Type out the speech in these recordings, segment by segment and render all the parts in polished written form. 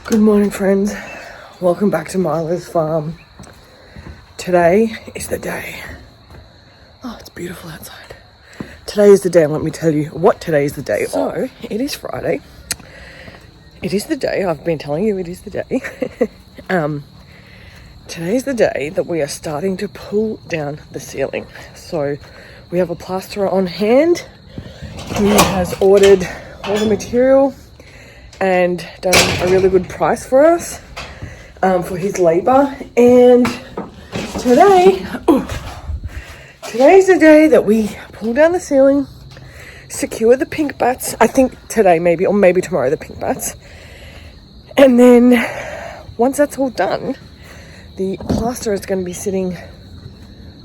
Good morning, friends. Welcome back to MILO'S farm. Today is the day. Oh, it's beautiful outside. Today is the day, and let me tell you what today is the day. So, it is Friday. It is the day, I've been telling you it is the day. Today is the day that we are starting to pull down the ceiling. So, we have a plasterer on hand. He has ordered all the material and done a really good price for us for his labor. And today's the day that we pull down the ceiling, secure the pink bats. I think today maybe, or maybe tomorrow, the pink bats. And then once that's all done, the plaster is going to be sitting.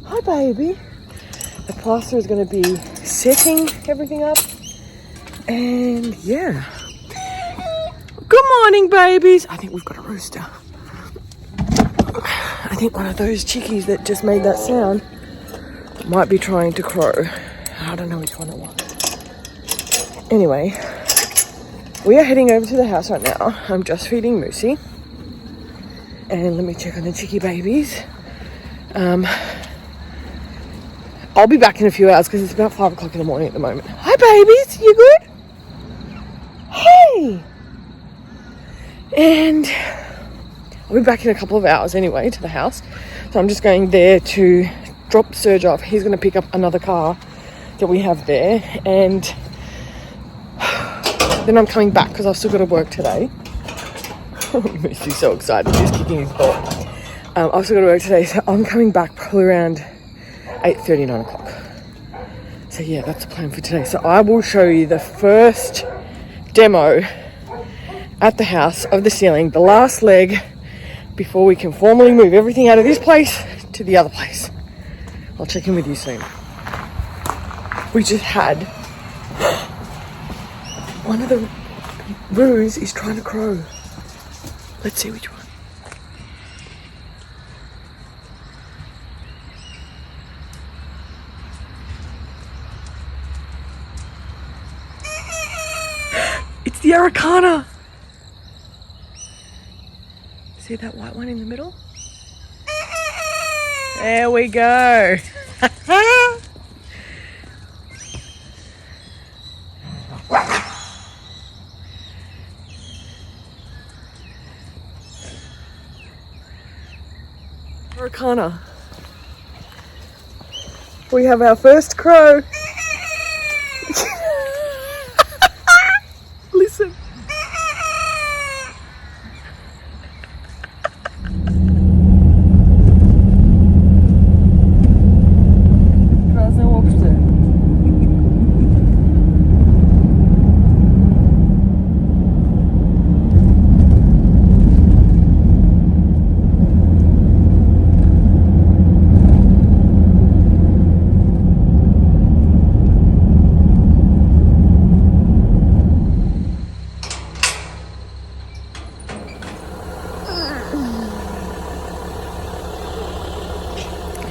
Hi, baby. The plaster is going to be setting everything up. And yeah. Good morning, babies. I think we've got a rooster. I think one of those chickies that just made that sound might be trying to crow. I don't know which one it was. Anyway, we are heading over to the house right now. I'm just feeding Moosey. And let me check on the chickie babies. I'll be back in a few hours because it's about 5 o'clock in the morning at the moment. Hi, babies. You good? Hey. And I'll be back in a couple of hours anyway to the house. So I'm just going there to drop Serge off. He's going to pick up another car that we have there. And then I'm coming back because I've still got to work today. He's so excited. He's kicking his butt. I've still got to work today. So I'm coming back probably around 8:30, 9 o'clock. So yeah, that's the plan for today. So I will show you the first demo at the house of the ceiling, the last leg, before we can formally move everything out of this place to the other place. I'll check in with you soon. We just had one of the roos is trying to crow. Let's see which one. It's the Araucana. See that white one in the middle? There we go. Araucana. We have our first crow. Listen.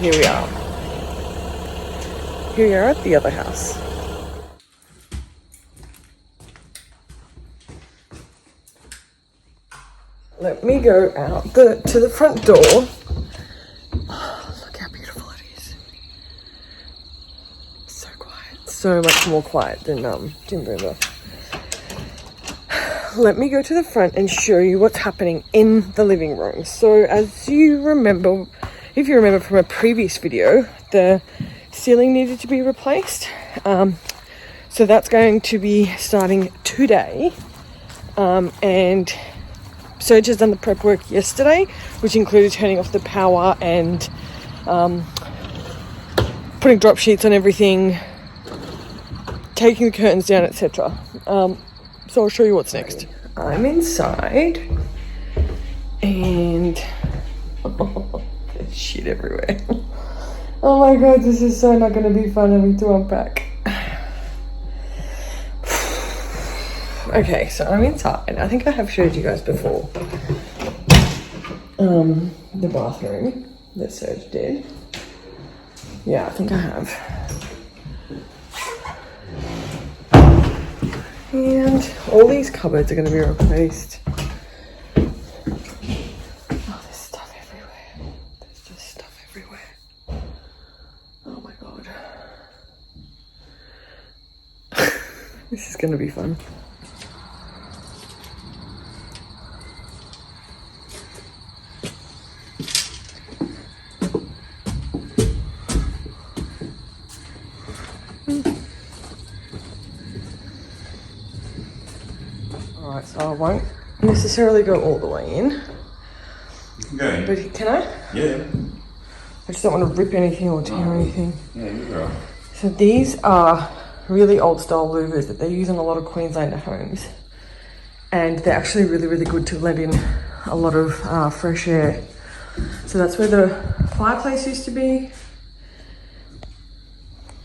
Here we are. Here we are at the other house. Let me go out to the front door. Oh, look how beautiful it is. So quiet. So much more quiet than Jimboomba. Let me go to the front and show you what's happening in the living room. So as you remember, if you remember from a previous video, the ceiling needed to be replaced. So that's going to be starting today. And Serge has done the prep work yesterday, which included turning off the power and putting drop sheets on everything, taking the curtains down, etc. So I'll show you what's next. I'm inside and there's shit everywhere. Oh my god, this is so not going to be fun having to unpack. Okay, so I'm inside. I think I have showed you guys before. The bathroom that Serge did. Yeah, I think I have. And all these cupboards are going to be replaced. This is going to be fun. Alright, so I won't necessarily go all the way in. You can go in. But can I? Yeah. I just don't want to rip anything or tear anything. Yeah, you're right. So these are really old style louvers that they use in a lot of Queenslander homes. And they're actually really, really good to let in a lot of fresh air. So that's where the fireplace used to be.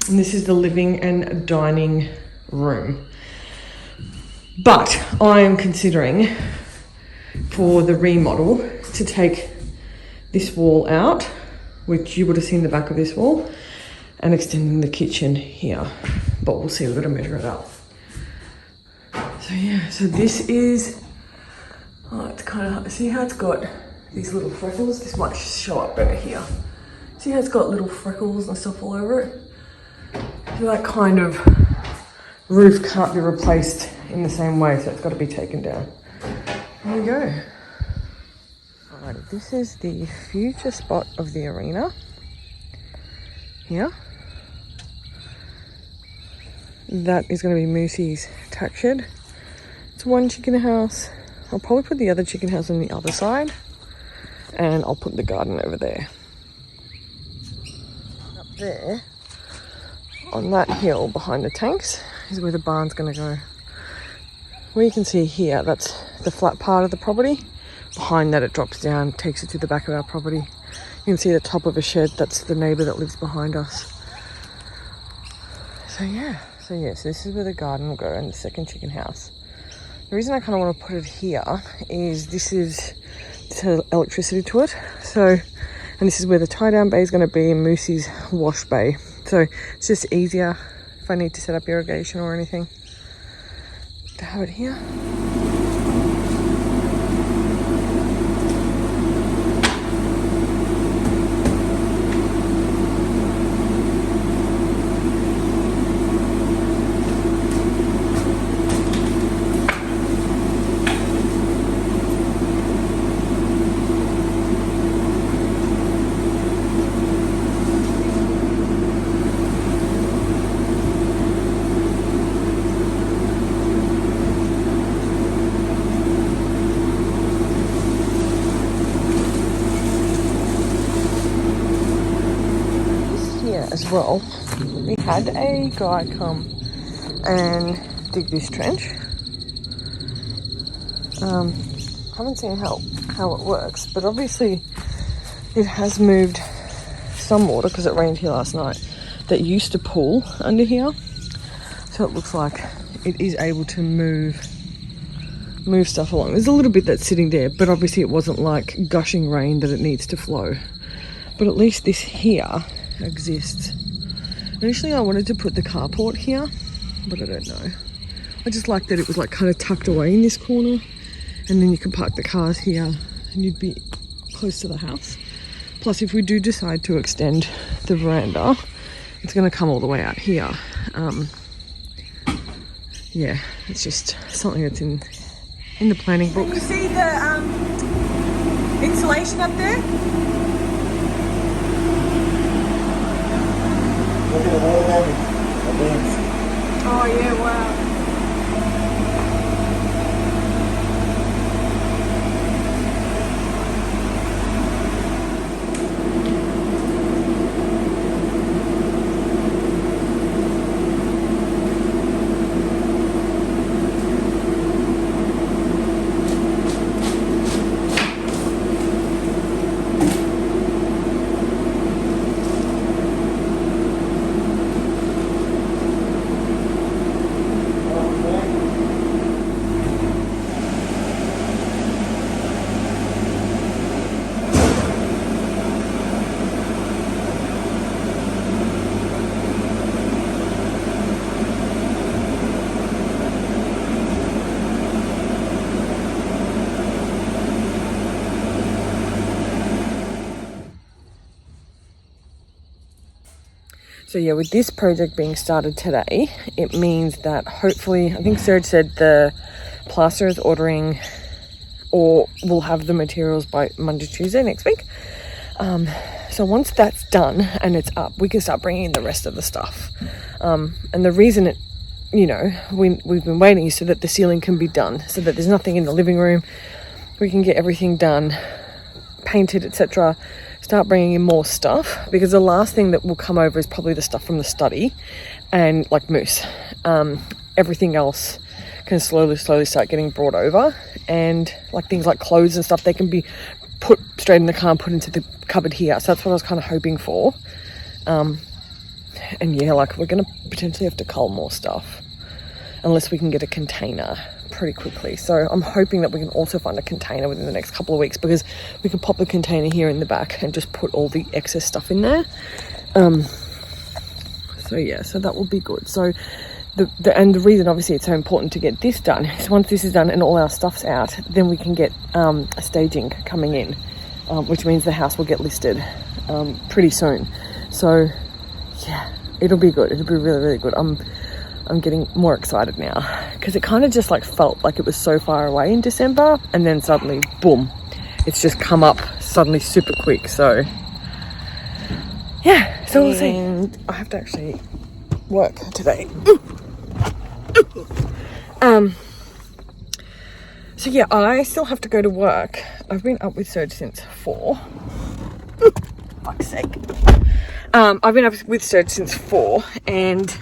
And this is the living and dining room. But I am considering for the remodel to take this wall out, which you would have seen the back of this wall, and extending the kitchen here. But we'll see, we've got to measure it up. So yeah, so this is, oh, it's kind of, see how it's got these little freckles? This might show up better here. See how it's got little freckles and stuff all over it? So that kind of roof can't be replaced in the same way, so it's got to be taken down. There we go. Alrighty, this is the future spot of the arena. Here. That is going to be Moosey's tack shed. It's one chicken house. I'll probably put the other chicken house on the other side, and I'll put the garden over there. Up there, on that hill behind the tanks, is where the barn's going to go. Where you can see here, that's the flat part of the property. Behind that it drops down, takes it to the back of our property. You can see the top of a shed, that's the neighbour that lives behind us. So yeah, so this is where the garden will go and the second chicken house. The reason I kind of want to put it here is this has electricity to it. So, and this is where the tie down bay is going to be and Moosey's wash bay. So it's just easier if I need to set up irrigation or anything to have it here. As well, we had a guy come and dig this trench. Haven't seen how it works, but obviously it has moved some water because it rained here last night that used to pool under here, so it looks like it is able to move stuff along. There's a little bit that's sitting there, but obviously it wasn't like gushing rain that it needs to flow, but at least this here exists. Initially I wanted to put the carport here, but I don't know. I just like that it was like kind of tucked away in this corner, and then you can park the cars here and you'd be close to the house. Plus if we do decide to extend the veranda, it's going to come all the way out here. Yeah, it's just something that's in the planning book. Can you see the insulation up there? Look at the wall damage. Oh yeah, wow. So yeah, with this project being started today, it means that hopefully, I think Serge said the plaster is ordering, or we'll have the materials by Monday, Tuesday next week. So once that's done and it's up, we can start bringing in the rest of the stuff. And the reason it, we've been waiting is so that the ceiling can be done, so that there's nothing in the living room. We can get everything done, painted, etc. Start bringing in more stuff, because the last thing that will come over is probably the stuff from the study and like moose. Everything else can slowly start getting brought over, and like things like clothes and stuff, they can be put straight in the car and put into the cupboard here. So that's what I was kind of hoping for. And yeah, like we're gonna potentially have to cull more stuff unless we can get a container pretty quickly. So I'm hoping that we can also find a container within the next couple of weeks, because we can pop the container here in the back and just put all the excess stuff in there. So yeah, so that will be good. So the reason obviously it's so important to get this done is once this is done and all our stuff's out, then we can get a staging coming in, which means the house will get listed pretty soon. So yeah, it'll be good. It'll be really, really good. I'm getting more excited now, because it kind of just like felt like it was so far away in December, and then suddenly boom, it's just come up suddenly super quick. So yeah, so we'll see. And I have to actually work today. So yeah, I still have to go to work. I've been up with Serge since 4. Fuck's sake. I've been up with Serge since 4, and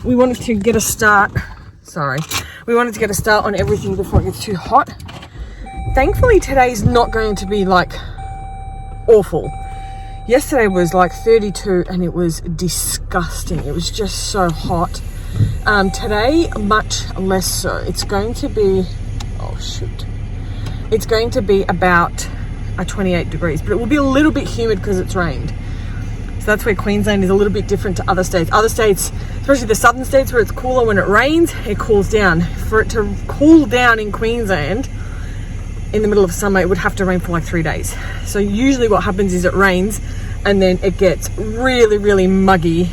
we wanted to get a start. We wanted to get a start on everything before it gets too hot. Thankfully, today's not going to be like awful. Yesterday was like 32 and it was disgusting. It was just so hot. Today, much less so. It's going to be, it's going to be about 28 degrees, but it will be a little bit humid because it's rained. So that's where Queensland is a little bit different to other states. Other states, especially the southern states where it's cooler, when it rains, it cools down. For it to cool down in Queensland in the middle of summer, it would have to rain for like 3 days. So usually what happens is it rains and then it gets really, really muggy,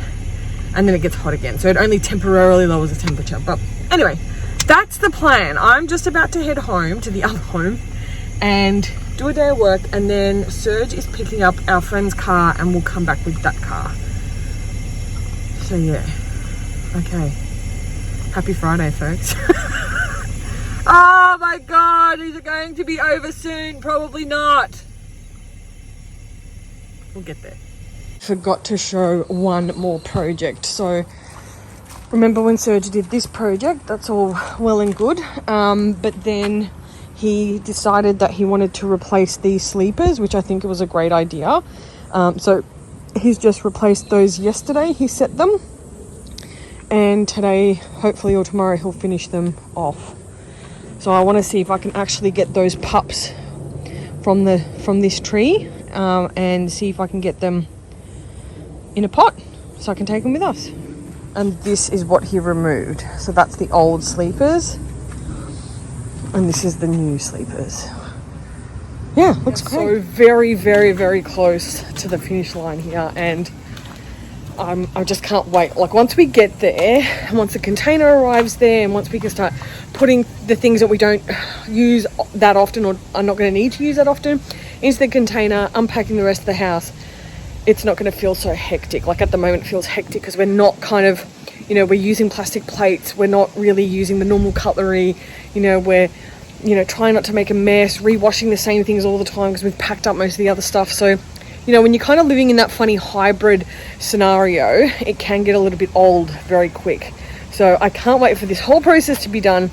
and then it gets hot again. So it only temporarily lowers the temperature. But anyway, that's the plan. I'm just about to head home to the other home and do a day of work, and then Serge is picking up our friend's car and we'll come back with that car. So yeah, okay. Happy Friday, folks. Oh my God, is it going to be over soon? Probably not. We'll get there. Forgot to show one more project. So remember when Serge did this project, that's all well and good, but then he decided that he wanted to replace these sleepers, which I think was a great idea. So he's just replaced those yesterday. He set them, and today, hopefully, or tomorrow, he'll finish them off. So I want to see if I can actually get those pups from this tree, and see if I can get them in a pot so I can take them with us. And this is what he removed. So that's the old sleepers, and this is the new sleepers. Yeah, looks great. So very, very, very close to the finish line here, and I just can't wait. Like once we get there, and once the container arrives there, and once we can start putting the things that we don't use that often, or are not going to need to use that often, into the container, unpacking the rest of the house, it's not going to feel so hectic. Like at the moment it feels hectic because we're not kind of, we're using plastic plates, we're not really using the normal cutlery, we're, trying not to make a mess, rewashing the same things all the time because we've packed up most of the other stuff. So, when you're kind of living in that funny hybrid scenario, it can get a little bit old very quick. So I can't wait for this whole process to be done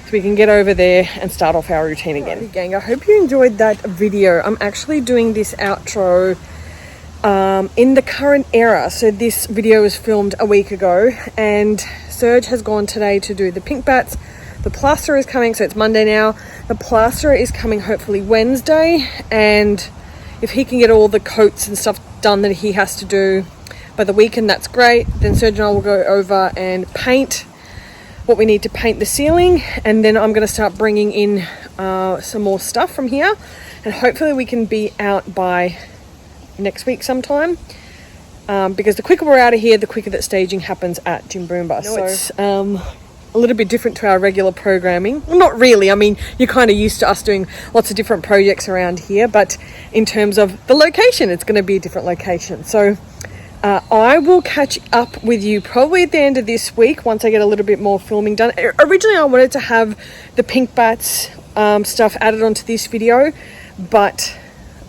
so we can get over there and start off our routine again. Right, gang, I hope you enjoyed that video. I'm actually doing this outro in the current era. So this video was filmed a week ago, and Serge has gone today to do the pink bats. The plasterer is coming, so it's Monday now. The plasterer is coming hopefully Wednesday, and if he can get all the coats and stuff done that he has to do by the weekend, that's great. Then Serge and I will go over and paint what we need to paint the ceiling, and then I'm going to start bringing in some more stuff from here, and hopefully we can be out by next week sometime. because the quicker we're out of here, the quicker that staging happens at Jimboomba. So it's a little bit different to our regular programming. Well, not really. I mean, you're kind of used to us doing lots of different projects around here, but in terms of the location, it's going to be a different location. So I will catch up with you probably at the end of this week once I get a little bit more filming done. Originally, I wanted to have the pink bats stuff added onto this video, but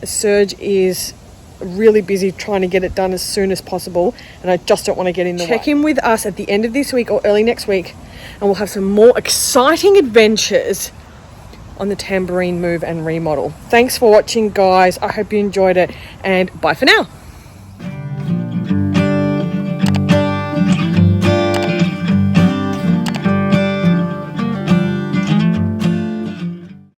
Serge is really busy trying to get it done as soon as possible, and I just don't want to get in the way. Check in with us at the end of this week or early next week, and we'll have some more exciting adventures on the Tamborine move and remodel. Thanks for watching, guys. I hope you enjoyed it, and bye for now.